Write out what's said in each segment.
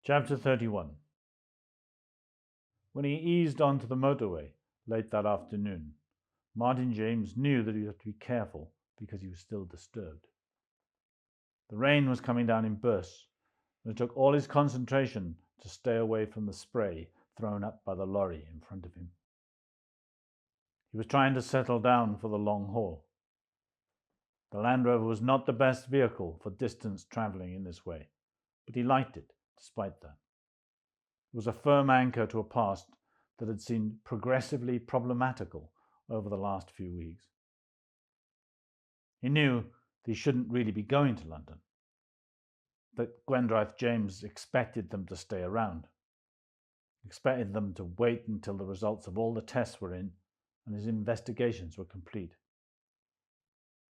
Chapter 31. When he eased onto the motorway late that afternoon, Martin James knew that he had to be careful because he was still disturbed. The rain was coming down in bursts, and it took all his concentration to stay away from the spray thrown up by the lorry in front of him. He was trying to settle down for the long haul. The Land Rover was not the best vehicle for distance travelling in this way, but he liked it despite that. It was a firm anchor to a past that had seemed progressively problematical over the last few weeks. He knew that he shouldn't really be going to London, that Gwendraeth James expected them to stay around, expected them to wait until the results of all the tests were in and his investigations were complete,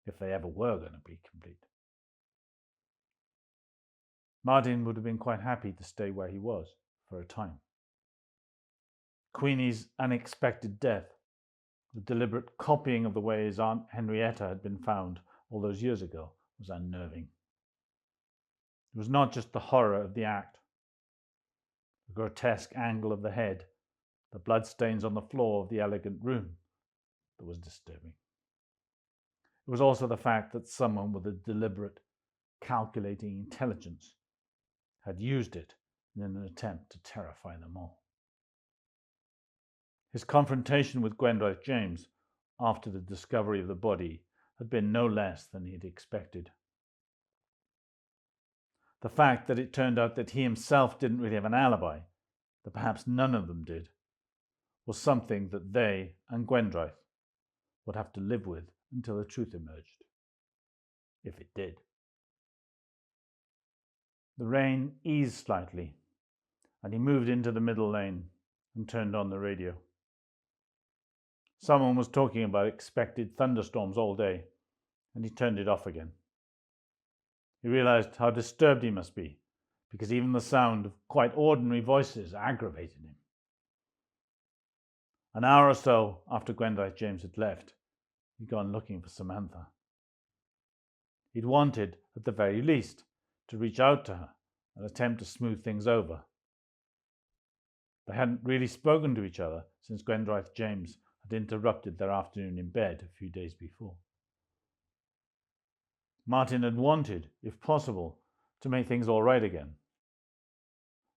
if they ever were going to be complete. Martin would have been quite happy to stay where he was for a time. Queenie's unexpected death, the deliberate copying of the way his Aunt Henrietta had been found all those years ago, was unnerving. It was not just the horror of the act, the grotesque angle of the head, the bloodstains on the floor of the elegant room that was disturbing. It was also the fact that someone with a deliberate, calculating intelligence had used it in an attempt to terrify them all. His confrontation with Gwendraeth James after the discovery of the body had been no less than he had expected. The fact that it turned out that he himself didn't really have an alibi, that perhaps none of them did, was something that they and Gwendraeth would have to live with until the truth emerged, if it did. The rain eased slightly, and he moved into the middle lane and turned on the radio. Someone was talking about expected thunderstorms all day, and he turned it off again. He realized how disturbed he must be, because even the sound of quite ordinary voices aggravated him. An hour or so after Gwendraeth James had left, he'd gone looking for Samantha. He'd wanted, at the very least, to reach out to her and attempt to smooth things over. They hadn't really spoken to each other since Gwendraeth James had interrupted their afternoon in bed a few days before. Martin had wanted, if possible, to make things all right again.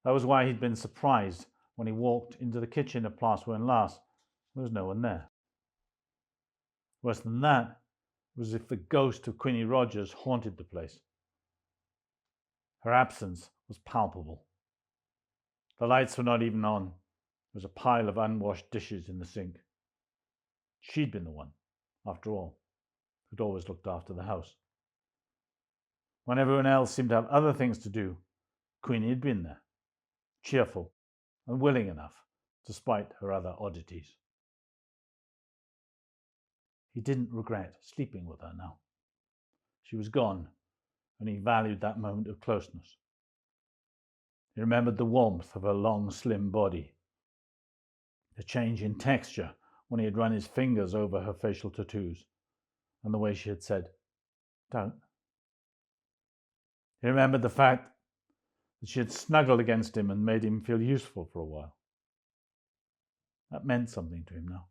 That was why he'd been surprised when he walked into the kitchen at Plas Wern Las. There was no one there. Worse than that, it was as if the ghost of Queenie Rogers haunted the place. Her absence was palpable. The lights were not even on. There was a pile of unwashed dishes in the sink. She'd been the one, after all, who'd always looked after the house. When everyone else seemed to have other things to do, Queenie had been there, cheerful and willing enough, despite her other oddities. He didn't regret sleeping with her now. She was gone, and he valued that moment of closeness. He remembered the warmth of her long, slim body, the change in texture when he had run his fingers over her facial tattoos, and the way she had said, "Don't." He remembered the fact that she had snuggled against him and made him feel useful for a while. That meant something to him now.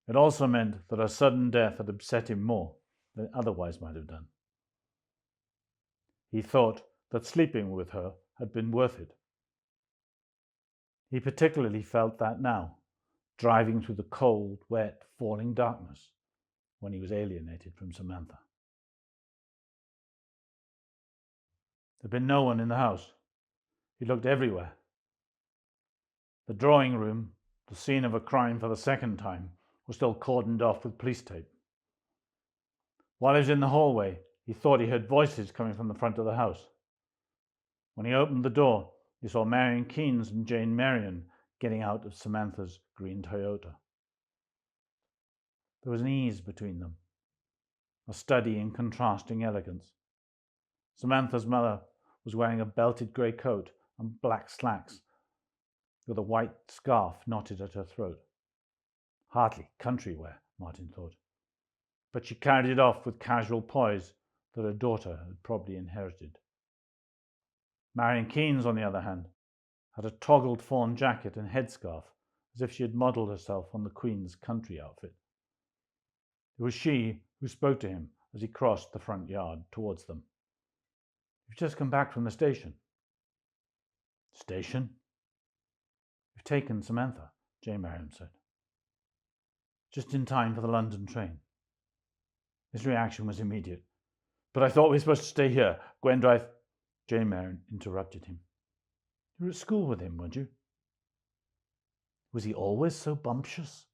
It also meant that her sudden death had upset him more than it otherwise might have done. He thought that sleeping with her had been worth it. He particularly felt that now, driving through the cold, wet, falling darkness when he was alienated from Samantha. There had been no one in the house. He looked everywhere. The drawing room, the scene of a crime for the second time, was still cordoned off with police tape. While he was in the hallway, he thought he heard voices coming from the front of the house. When he opened the door, he saw Marion Keynes and Jane Marion getting out of Samantha's green Toyota. There was an ease between them, a study in contrasting elegance. Samantha's mother was wearing a belted grey coat and black slacks with a white scarf knotted at her throat. Hardly country wear, Martin thought, but she carried it off with casual poise that her daughter had probably inherited. Marion Keynes, on the other hand, had a toggled fawn jacket and headscarf, as if she had modelled herself on the Queen's country outfit. It was she who spoke to him as he crossed the front yard towards them. "You've just come back from the station." "Station?" "We've taken Samantha," Jane Merriam said. "Just in time for the London train." His reaction was immediate. "But I thought we were supposed to stay here, Gwendraeth." Jane Merriam interrupted him. "You were at school with him, weren't you?" "Was he always so bumptious?"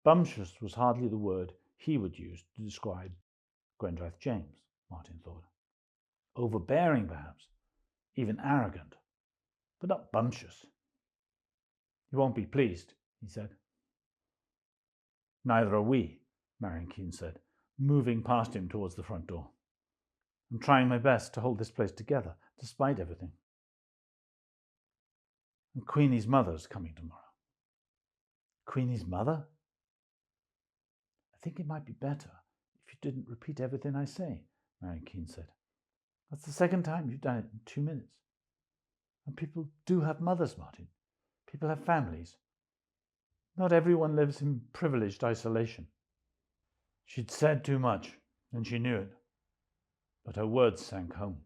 Bumptious was hardly the word he would use to describe Gwendraeth James, Martin thought. Overbearing, perhaps, even arrogant, but not bumptious. "You won't be pleased," he said. "Neither are we," Marion Keynes said, moving past him towards the front door. "I'm trying my best to hold this place together, despite everything. And Queenie's mother's coming tomorrow." "Queenie's mother?" "I think it might be better if you didn't repeat everything I say," Marion Keynes said. "That's the second time you've done it in 2 minutes. And people do have mothers, Martin. People have families. Not everyone lives in privileged isolation." She'd said too much, and she knew it. But her words sank home.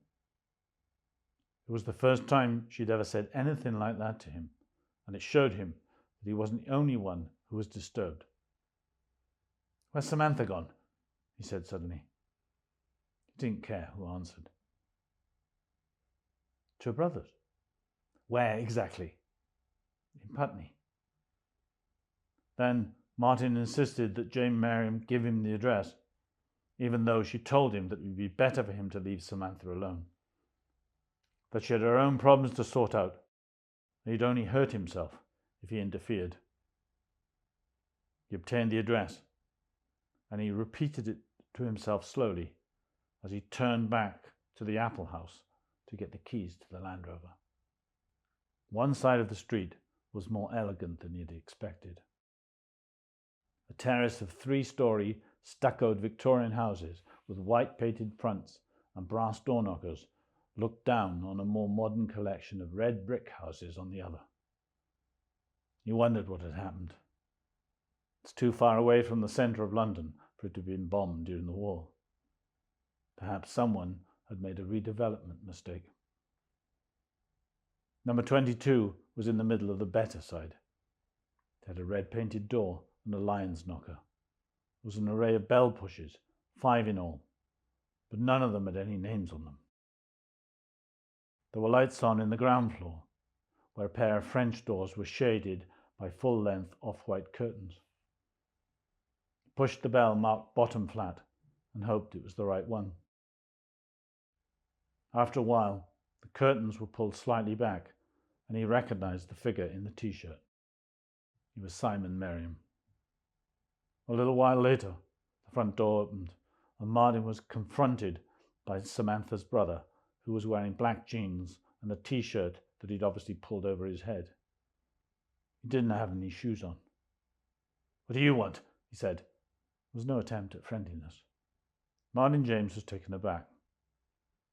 It was the first time she'd ever said anything like that to him, and it showed him that he wasn't the only one who was disturbed. "Where's Samantha gone?" he said suddenly. He didn't care who answered. "To her brother's." "Where exactly?" "In Putney." Then Martin insisted that Jane Merriam give him the address, even though she told him that it would be better for him to leave Samantha alone. That she had her own problems to sort out, and he'd only hurt himself if he interfered. He obtained the address, and he repeated it to himself slowly as he turned back to the Apple House to get the keys to the Land Rover. One side of the street was more elegant than he had expected. A terrace of 3-story stuccoed Victorian houses with white painted fronts and brass door knockers looked down on a more modern collection of red brick houses on the other. He wondered what had happened. It's too far away from the centre of London for it to have been bombed during the war. Perhaps someone had made a redevelopment mistake. Number 22 was in the middle of the better side. It had a red painted door and a lion's knocker. There was an array of bell pushes, 5 in all, but none of them had any names on them. There were lights on in the ground floor, where a pair of French doors were shaded by full-length off-white curtains. He pushed the bell marked bottom flat and hoped it was the right one. After a while, the curtains were pulled slightly back, and he recognized the figure in the t-shirt. It was Simon Merriam. A little while later, the front door opened, and Martin was confronted by Samantha's brother, who was wearing black jeans and a t-shirt that he'd obviously pulled over his head. He didn't have any shoes on. "What do you want?" he said. There was no attempt at friendliness. Martin James was taken aback.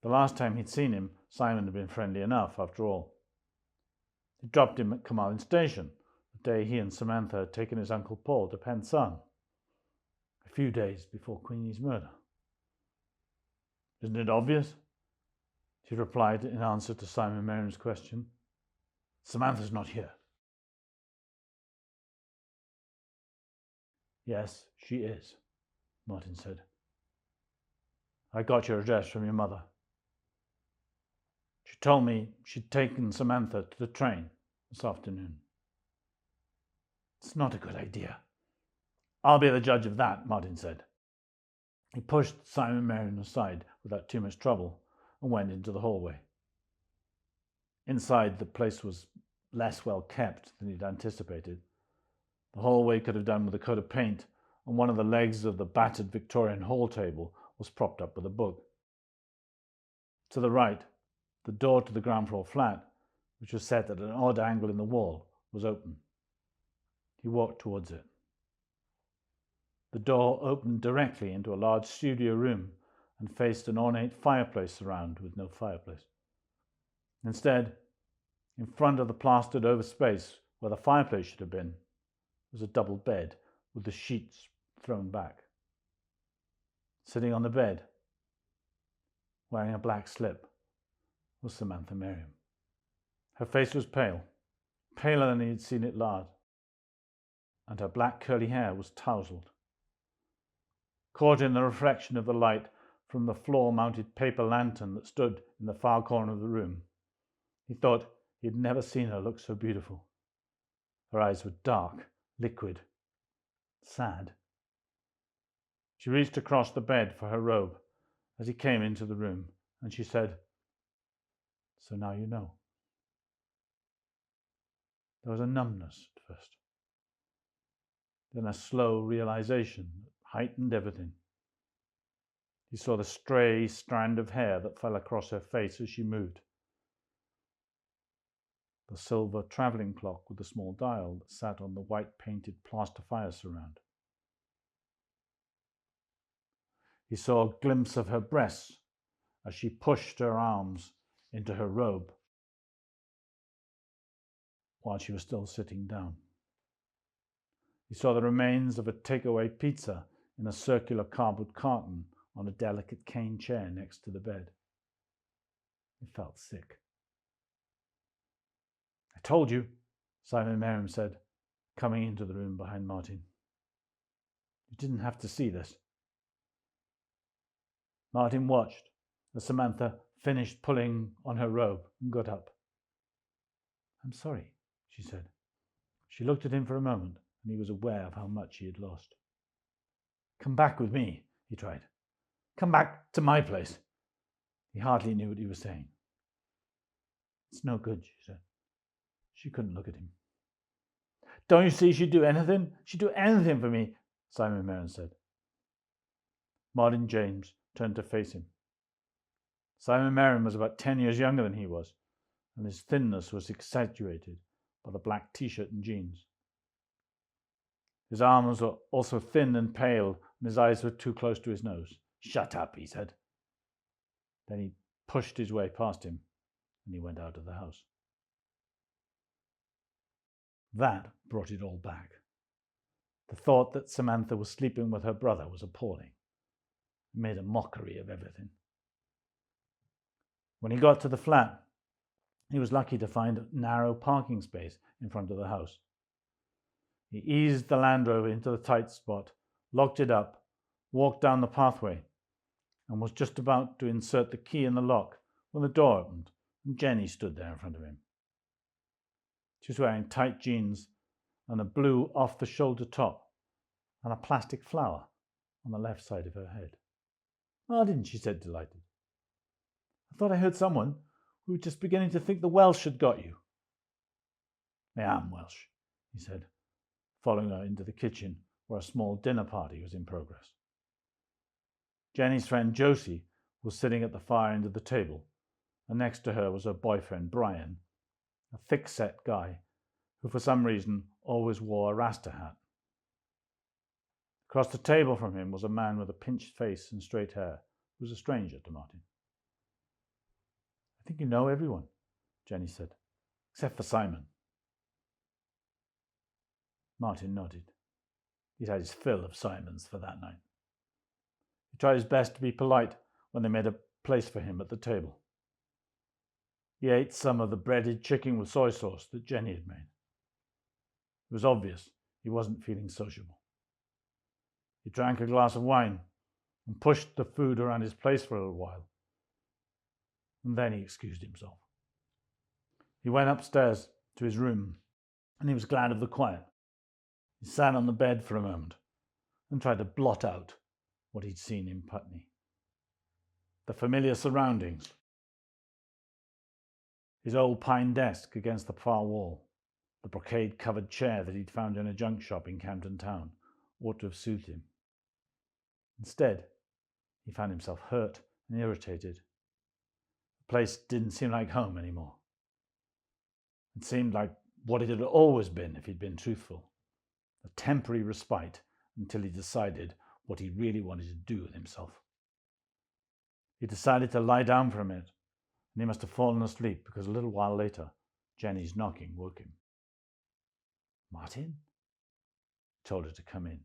The last time he'd seen him, Simon had been friendly enough, after all. He dropped him at Carmarthen Station, the day he and Samantha had taken his Uncle Paul to Penzance, a few days before Queenie's murder. "Isn't it obvious?" he replied in answer to Simon Merriam's question. "Samantha's not here." "Yes, she is," Martin said. "I got your address from your mother. She told me she'd taken Samantha to the train this afternoon." "It's not a good idea." "I'll be the judge of that," Martin said. He pushed Simon Merriam aside without too much trouble and went into the hallway. Inside, the place was less well kept than he'd anticipated. The hallway could have done with a coat of paint, and one of the legs of the battered Victorian hall table was propped up with a book. To the right, the door to the ground floor flat, which was set at an odd angle in the wall, was open. He walked towards it. The door opened directly into a large studio room and faced an ornate fireplace surround with no fireplace. Instead, in front of the plastered-over space where the fireplace should have been, was a double bed with the sheets thrown back. Sitting on the bed, wearing a black slip, was Samantha Merriam. Her face was pale, paler than he had seen it last, and her black curly hair was tousled. Caught in the reflection of the light from the floor-mounted paper lantern that stood in the far corner of the room, he thought he had never seen her look so beautiful. Her eyes were dark, liquid, sad. She reached across the bed for her robe as he came into the room, and she said, "So now you know." There was a numbness at first, then a slow realization that heightened everything. He saw the stray strand of hair that fell across her face as she moved, the silver travelling clock with the small dial that sat on the white-painted plaster fire surround. He saw a glimpse of her breasts as she pushed her arms into her robe while she was still sitting down. He saw the remains of a takeaway pizza in a circular cardboard carton on a delicate cane chair next to the bed. He felt sick. "I told you," Simon Merriam said, coming into the room behind Martin. "You didn't have to see this." Martin watched as Samantha finished pulling on her robe and got up. "I'm sorry," she said. She looked at him for a moment, and he was aware of how much he had lost. "Come back with me," he tried. "Come back to my place." He hardly knew what he was saying. "It's no good," she said. She couldn't look at him. "Don't you see she'd do anything? She'd do anything for me," Simon Merriam said. Martin James turned to face him. Simon Merriam was about 10 years younger than he was, and his thinness was exaggerated by the black t-shirt and jeans. His arms were also thin and pale, and his eyes were too close to his nose. "Shut up," he said. Then he pushed his way past him, and he went out of the house. That brought it all back. The thought that Samantha was sleeping with her brother was appalling. It made a mockery of everything. When he got to the flat, he was lucky to find a narrow parking space in front of the house. He eased the Land Rover into the tight spot, locked it up, walked down the pathway, and was just about to insert the key in the lock when the door opened and Jenny stood there in front of him. She was wearing tight jeans and a blue off-the-shoulder top and a plastic flower on the left side of her head. "Martin," she said, delighted. "I thought I heard someone. We were just beginning to think the Welsh had got you." "I am Welsh," he said, following her into the kitchen where a small dinner party was in progress. Jenny's friend Josie was sitting at the far end of the table, and next to her was her boyfriend Brian, a thick-set guy who for some reason always wore a Rasta hat. Across the table from him was a man with a pinched face and straight hair, who was a stranger to Martin. "I think you know everyone," Jenny said, "except for Simon." Martin nodded. He'd had his fill of Simons for that night. He tried his best to be polite when they made a place for him at the table. He ate some of the breaded chicken with soy sauce that Jenny had made. It was obvious he wasn't feeling sociable. He drank a glass of wine and pushed the food around his place for a little while, and then he excused himself. He went upstairs to his room, and he was glad of the quiet. He sat on the bed for a moment and tried to blot out what he'd seen in Putney. The familiar surroundings. His old pine desk against the far wall, the brocade-covered chair that he'd found in a junk shop in Camden Town, ought to have soothed him. Instead, he found himself hurt and irritated. The place didn't seem like home anymore. It seemed like what it had always been if he'd been truthful. A temporary respite until he decided what he really wanted to do with himself. He decided to lie down for a minute and he must have fallen asleep because a little while later, Jenny's knocking woke him. "Martin?" He told her to come in.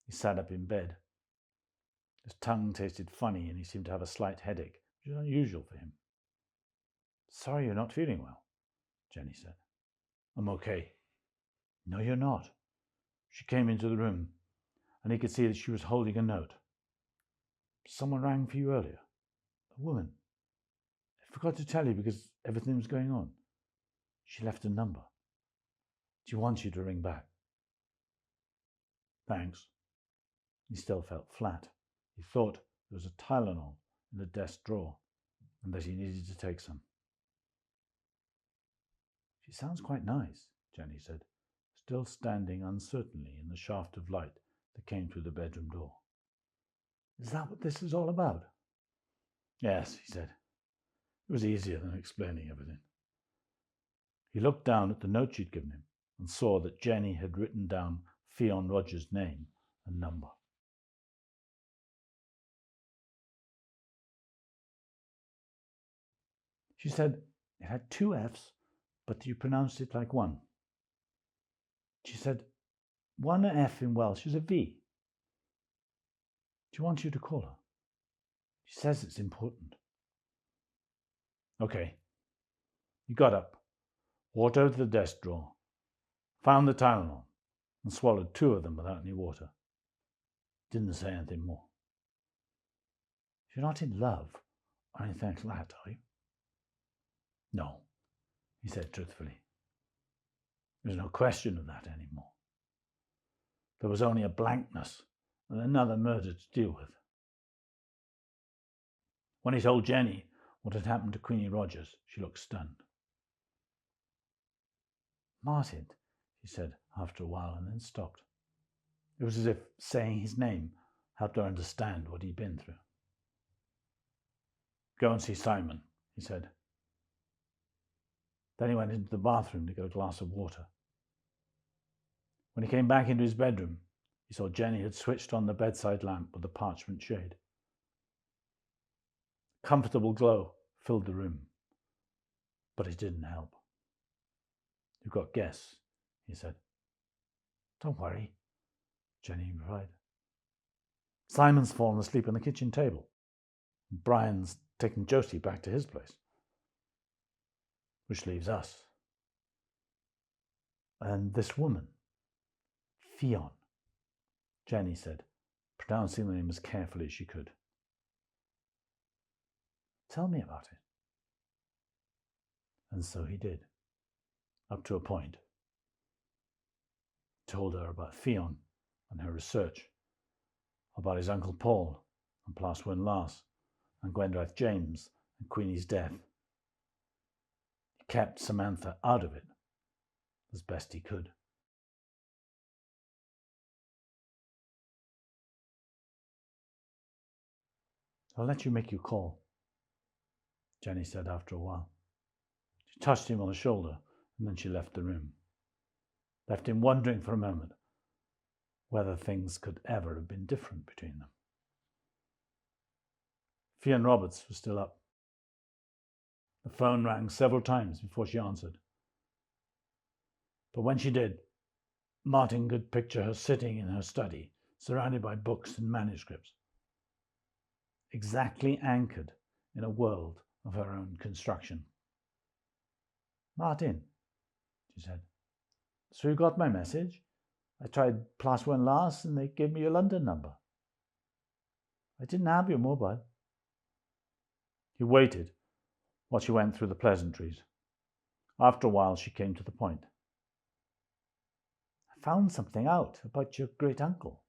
He sat up in bed. His tongue tasted funny and he seemed to have a slight headache, which is unusual for him. "Sorry you're not feeling well," Jenny said. "I'm okay." "No, you're not." She came into the room, and he could see that she was holding a note. "Someone rang for you earlier. A woman. I forgot to tell you because everything was going on. She left a number. She wants you to ring back." "Thanks." He still felt flat. He thought there was a Tylenol in the desk drawer and that he needed to take some. "She sounds quite nice," Jenny said, still standing uncertainly in the shaft of light that came through the bedroom door. "Is that what this is all about?" "Yes," he said. It was easier than explaining everything. He looked down at the note she'd given him and saw that Jenny had written down Ffion Roberts' name and number. She said it had 2 F's, but you pronounced it like one. She said 1 F in Welsh is a V. She wants you to call her. She says it's important. Okay. He got up, walked over to the desk drawer, found the Tylenol, and swallowed 2 of them without any water. Didn't say anything more. "You're not in love or anything like that, are you?" "No," he said truthfully. There was no question of that anymore. There was only a blankness and another murder to deal with. When he told Jenny what had happened to Queenie Rogers, she looked stunned. "Martin," she said after a while, and then stopped. It was as if saying his name helped her understand what he'd been through. "Go and see Simon," he said. Then he went into the bathroom to get a glass of water. When he came back into his bedroom, he saw Jenny had switched on the bedside lamp with the parchment shade. A comfortable glow filled the room, but it didn't help. "You've got guests," he said. "Don't worry," Jenny replied. "Simon's fallen asleep on the kitchen table. Brian's taken Josie back to his place. Which leaves us. And this woman, Ffion," Jenny said, pronouncing the name as carefully as she could. "Tell me about it." And so he did, up to a point. He told her about Ffion and her research, about his Uncle Paul and Plas Wern Las and Gwendraeth James and Queenie's death. He kept Samantha out of it as best he could. "I'll let you make your call," Jenny said after a while. She touched him on the shoulder and then she left the room. Left him wondering for a moment whether things could ever have been different between them. Ffion Roberts was still up. The phone rang several times before she answered. But when she did, Martin could picture her sitting in her study, surrounded by books and manuscripts, exactly anchored in a world of her own construction. "Martin," she said, "so you got my message? I tried Plas Wern Las and they gave me your London number. I didn't have your mobile." He waited while she went through the pleasantries. After a while, she came to the point. "I found something out about your great-uncle."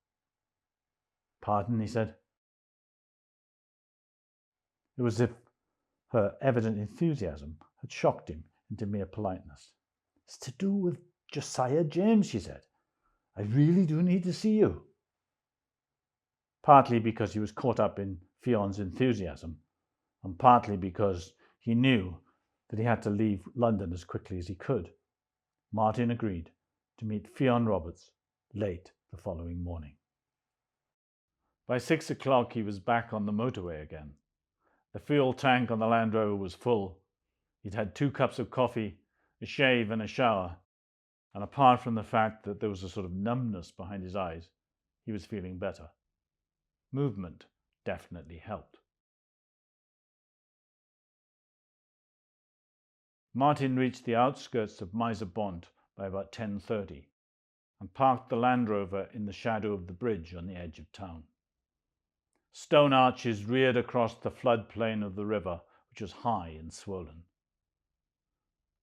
"Pardon?" he said. It was as if her evident enthusiasm had shocked him into mere politeness. "It's to do with Josiah James," she said. "I really do need to see you." Partly because he was caught up in Fion's enthusiasm, and partly because he knew that he had to leave London as quickly as he could, Martin agreed to meet Ffion Roberts late the following morning. By 6 o'clock he was back on the motorway again. The fuel tank on the Land Rover was full. He'd had 2 cups of coffee, a shave and a shower, and apart from the fact that there was a sort of numbness behind his eyes, he was feeling better. Movement definitely helped. Martin reached the outskirts of Miser Bont by about 10:30 and parked the Land Rover in the shadow of the bridge on the edge of town. Stone arches reared across the floodplain of the river, which was high and swollen.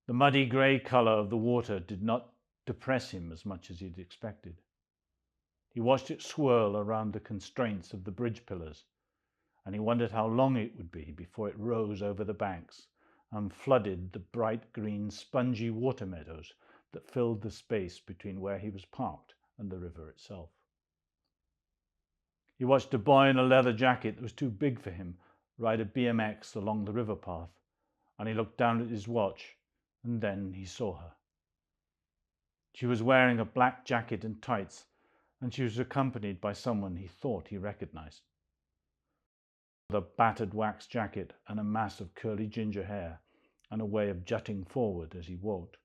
The muddy grey colour of the water did not depress him as much as he'd expected. He watched it swirl around the constraints of the bridge pillars, and he wondered how long it would be before it rose over the banks and flooded the bright green spongy water meadows that filled the space between where he was parked and the river itself. He watched a boy in a leather jacket that was too big for him ride a BMX along the river path, and he looked down at his watch, and then he saw her. She was wearing a black jacket and tights, and she was accompanied by someone he thought he recognized. With a battered wax jacket and a mass of curly ginger hair and a way of jutting forward as he walked.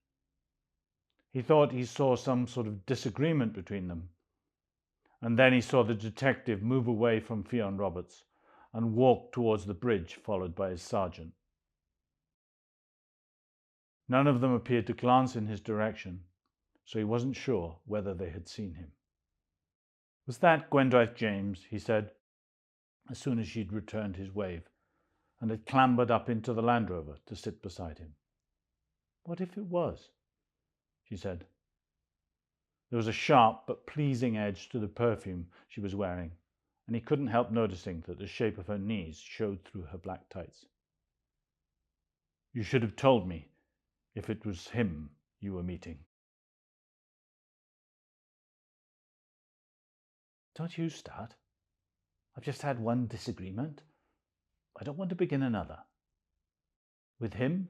He thought he saw some sort of disagreement between them, and then he saw the detective move away from Ffion Roberts and walk towards the bridge, followed by his sergeant. None of them appeared to glance in his direction, so he wasn't sure whether they had seen him. "Was that Gwendraeth James?" he said, as soon as she'd returned his wave, and had clambered up into the Land Rover to sit beside him. "What if it was?" she said. There was a sharp but pleasing edge to the perfume she was wearing, and he couldn't help noticing that the shape of her knees showed through her black tights. "You should have told me if it was him you were meeting." "Don't you start. I've just had one disagreement. I don't want to begin another." "With him?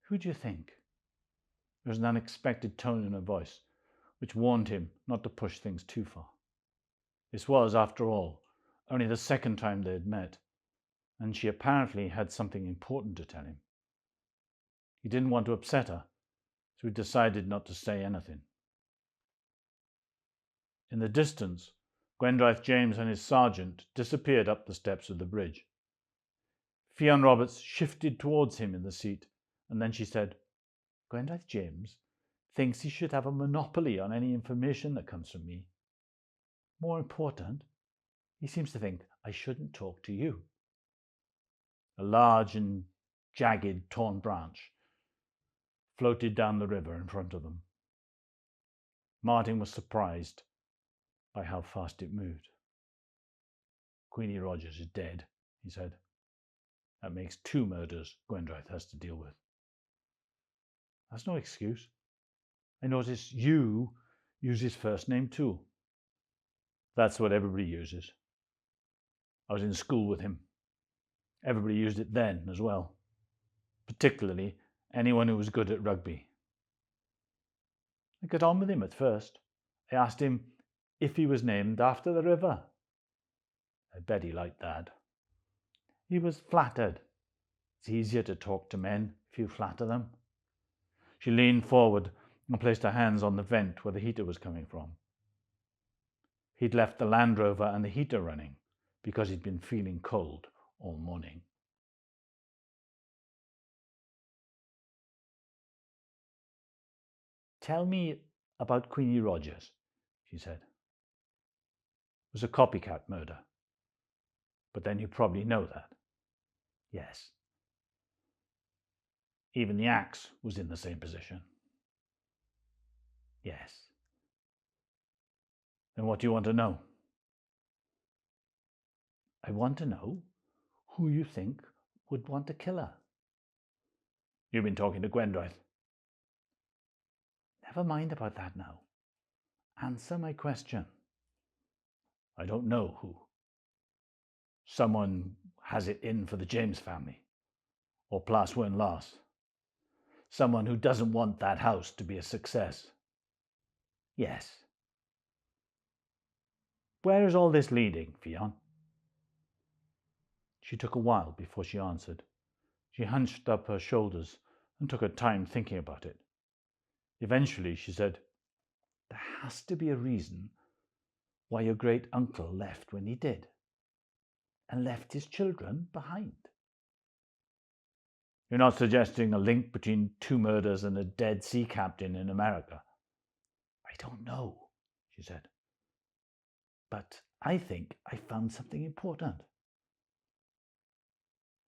Who do you think?" There was an unexpected tone in her voice, which warned him not to push things too far. This was, after all, only the second time they had met, and she apparently had something important to tell him. He didn't want to upset her, so he decided not to say anything. In the distance, Gwendraeth James and his sergeant disappeared up the steps of the bridge. Ffion Roberts shifted towards him in the seat, and then she said, "Gwendraeth James thinks he should have a monopoly on any information that comes from me. More important, he seems to think I shouldn't talk to you." A large and jagged torn branch floated down the river in front of them. Martin was surprised by how fast it moved. "Queenie Rogers is dead," he said. "That makes 2 murders Gwendraeth has to deal with." "That's no excuse. I notice you use his first name too." "That's what everybody uses. I was in school with him. Everybody used it then as well, particularly anyone who was good at rugby. I got on with him at first. I asked him if he was named after the river. I bet he liked that. He was flattered. It's easier to talk to men if you flatter them." She leaned forward and placed her hands on the vent where the heater was coming from. He'd left the Land Rover and the heater running because he'd been feeling cold all morning. "Tell me about Queenie Rogers," she said. "It was a copycat murder. But then you probably know that." "Yes." "Even the axe was in the same position." "Yes." "Then what do you want to know?" "I want to know who you think would want to kill her." "You've been talking to Gwendraeth." "Never mind about that now. Answer my question." "I don't know who. Someone has it in for the James family, or Plas Wern Las. Someone who doesn't want that house to be a success." "Yes." "Where is all this leading, Ffion?" She took a while before she answered. She hunched up her shoulders and took her time thinking about it. Eventually she said, "There has to be a reason why your great-uncle left when he did, and left his children behind." "You're not suggesting a link between 2 murders and a dead sea captain in America?" "I don't know," she said, "but I think I found something important."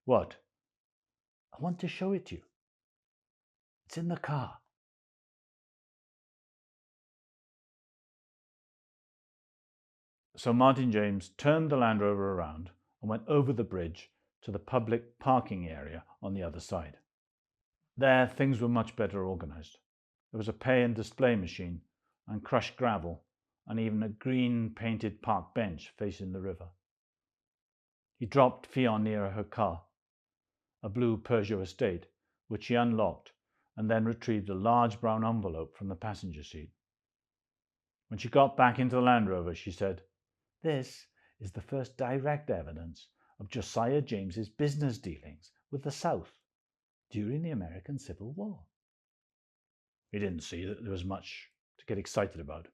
"What?" "I want to show it to you. It's in the car." So Martin James turned the Land Rover around and went over the bridge to the public parking area on the other side. There, things were much better organized. There was a pay and display machine and crushed gravel, and even a green painted park bench facing the river. He dropped Ffion near her car, a blue Peugeot Estate, which he unlocked and then retrieved a large brown envelope from the passenger seat. When she got back into the Land Rover, she said, "This is the first direct evidence of Josiah James's business dealings with the South during the American Civil War." He didn't see that there was much to get excited about.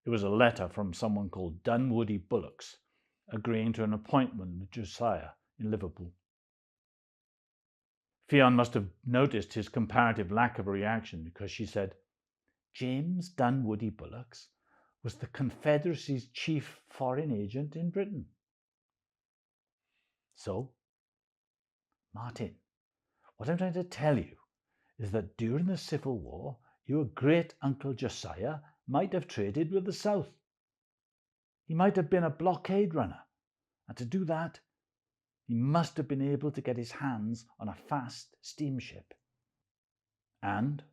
It was a letter from someone called Dunwoody Bullocks, agreeing to an appointment with Josiah in Liverpool. Ffion must have noticed his comparative lack of a reaction, because she said, "James Dunwoody Bullocks was the Confederacy's chief foreign agent in Britain." "So, Martin, what I'm trying to tell you is that during the Civil War, your great-uncle Josiah might have traded with the South. He might have been a blockade runner, and to do that, he must have been able to get his hands on a fast steamship. And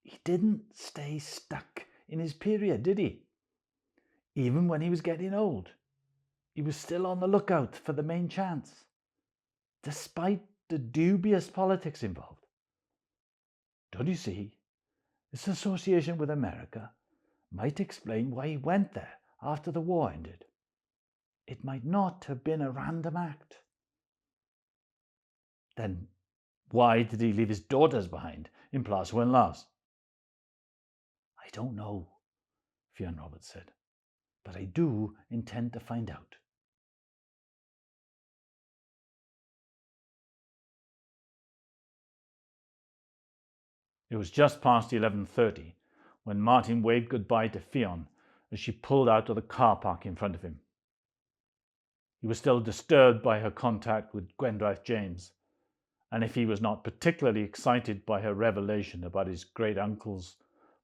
he didn't stay stuck in his period, did he? Even when he was getting old, he was still on the lookout for the main chance, despite the dubious politics involved. Don't you see? This association with America might explain why he went there after the war ended. It might not have been a random act." "Then why did he leave his daughters behind in Plas Wern Las?" "I don't know," Ffion Roberts said, "but I do intend to find out." It was just past 11:30 when Martin waved goodbye to Ffion as she pulled out of the car park in front of him. He was still disturbed by her contact with Gwendraeth James, and if he was not particularly excited by her revelation about his great-uncle's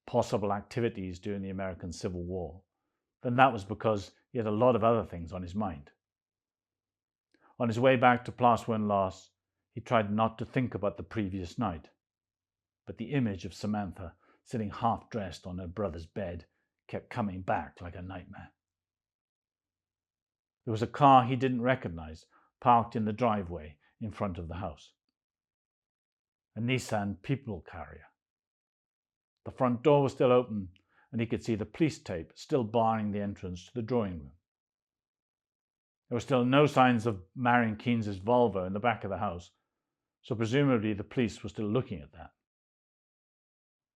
possible activities during the American Civil War, then that was because he had a lot of other things on his mind. On his way back to Plas Wern Las, he tried not to think about the previous night, but the image of Samantha sitting half-dressed on her brother's bed kept coming back like a nightmare. There was a car he didn't recognize parked in the driveway in front of the house. A Nissan people carrier. The front door was still open, and he could see the police tape still barring the entrance to the drawing room. There were still no signs of Marion Keynes's Volvo in the back of the house, so presumably the police were still looking at that.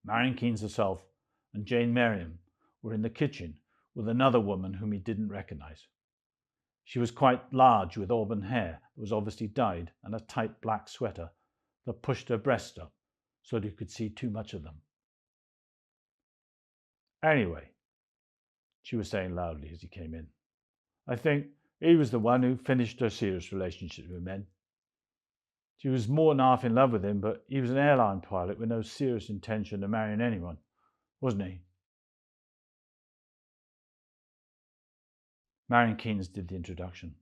Marion Keynes herself and Jane Merriam were in the kitchen with another woman whom he didn't recognize. She was quite large, with auburn hair that was obviously dyed, and a tight black sweater that pushed her breasts up so that you could see too much of them. "Anyway," she was saying loudly as he came in, "I think he was the one who finished her serious relationship with men. She was more than half in love with him, but he was an airline pilot with no serious intention of marrying anyone, wasn't he?" Marion Keynes did the introduction.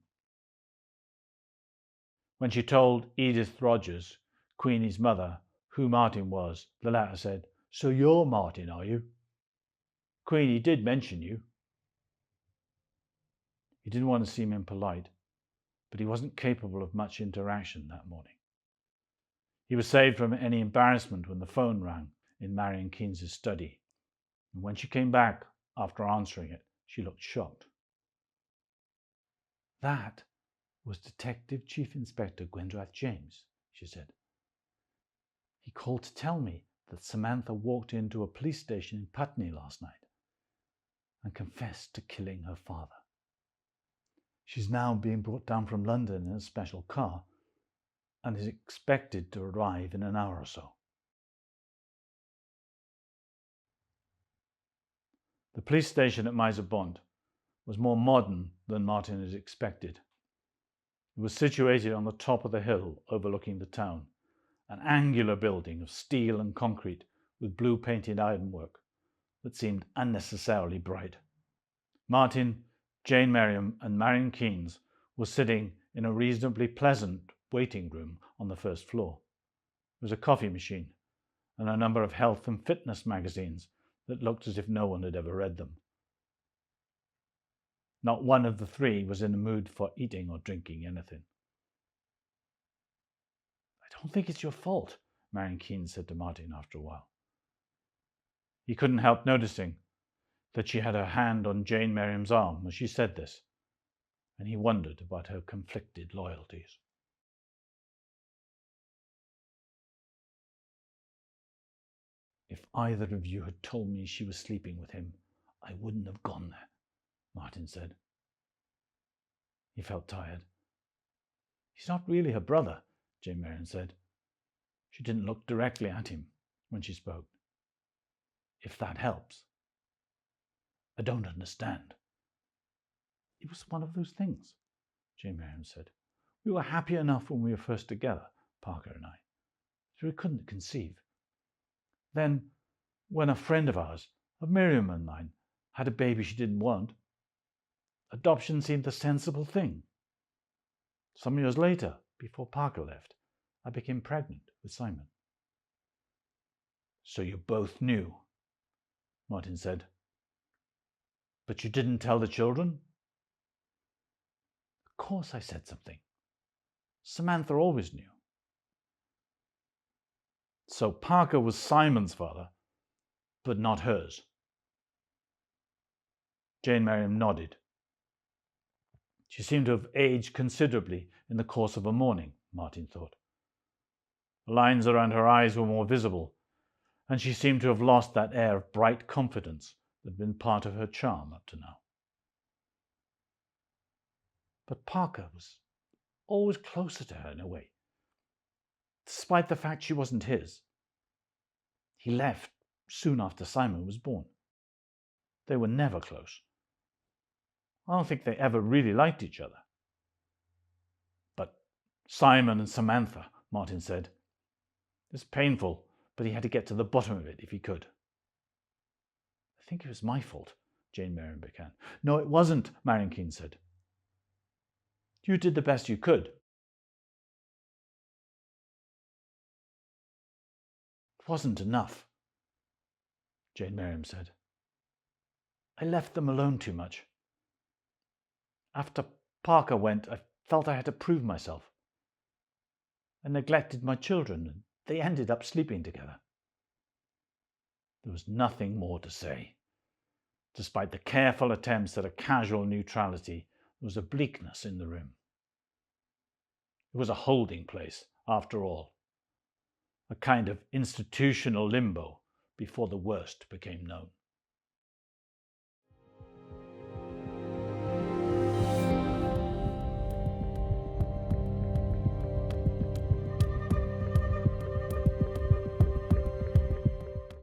When she told Edith Rogers, Queenie's mother, who Martin was, the latter said, "So you're Martin, are you? Queenie did mention you." He didn't want to seem impolite, but he wasn't capable of much interaction that morning. He was saved from any embarrassment when the phone rang in Marion Keynes's study, and when she came back after answering it, she looked shocked. "That was Detective Chief Inspector Gwendraeth James, she said. He called to tell me that Samantha walked into a police station in Putney last night and confessed to killing her father. She's now being brought down from London in a special car and is expected to arrive in an hour or so. The police station at Miser Bond was more modern than Martin had expected. It was situated on the top of the hill overlooking the town, an angular building of steel and concrete with blue painted ironwork that seemed unnecessarily bright. Martin, Jane Merriam and Marion Keynes were sitting in a reasonably pleasant waiting room on the first floor. There was a coffee machine and a number of health and fitness magazines that looked as if no one had ever read them. Not one of the three was in the mood for eating or drinking anything. "I don't think it's your fault," Marion Keynes said to Martin after a while. He couldn't help noticing that she had her hand on Jane Merriam's arm as she said this, and he wondered about her conflicted loyalties. "If either of you had told me she was sleeping with him, I wouldn't have gone there," Martin said. He felt tired. "He's not really her brother," Jane Merriam said. She didn't look directly at him when she spoke. "If that helps." "I don't understand." "It was one of those things," Jane Merriam said. "We were happy enough when we were first together, Parker and I, so we couldn't conceive. Then, when a friend of ours, of Miriam and mine, had a baby she didn't want, adoption seemed the sensible thing. Some years later, before Parker left, I became pregnant with Simon." "So you both knew," Martin said. "But you didn't tell the children?" "Of course I said something. Samantha always knew." "So Parker was Simon's father, but not hers?" Jane Merriam nodded. She seemed to have aged considerably in the course of a morning, Martin thought. The lines around her eyes were more visible, and she seemed to have lost that air of bright confidence that had been part of her charm up to now. But Parker was always closer to her in a way, despite the fact she wasn't his. He left soon after Simon was born. They were never close. I don't think they ever really liked each other. "But Simon and Samantha," Martin said. "It's painful, but he had to get to the bottom of it if he could." "I think it was my fault," Jane Merriam began. "No, it wasn't," Marion Keynes said. "You did the best you could." "It wasn't enough," Jane Merriam said. "I left them alone too much. After Parker went, I felt I had to prove myself. I neglected my children, and they ended up sleeping together." There was nothing more to say. Despite the careful attempts at a casual neutrality, there was a bleakness in the room. It was a holding place, after all, a kind of institutional limbo before the worst became known.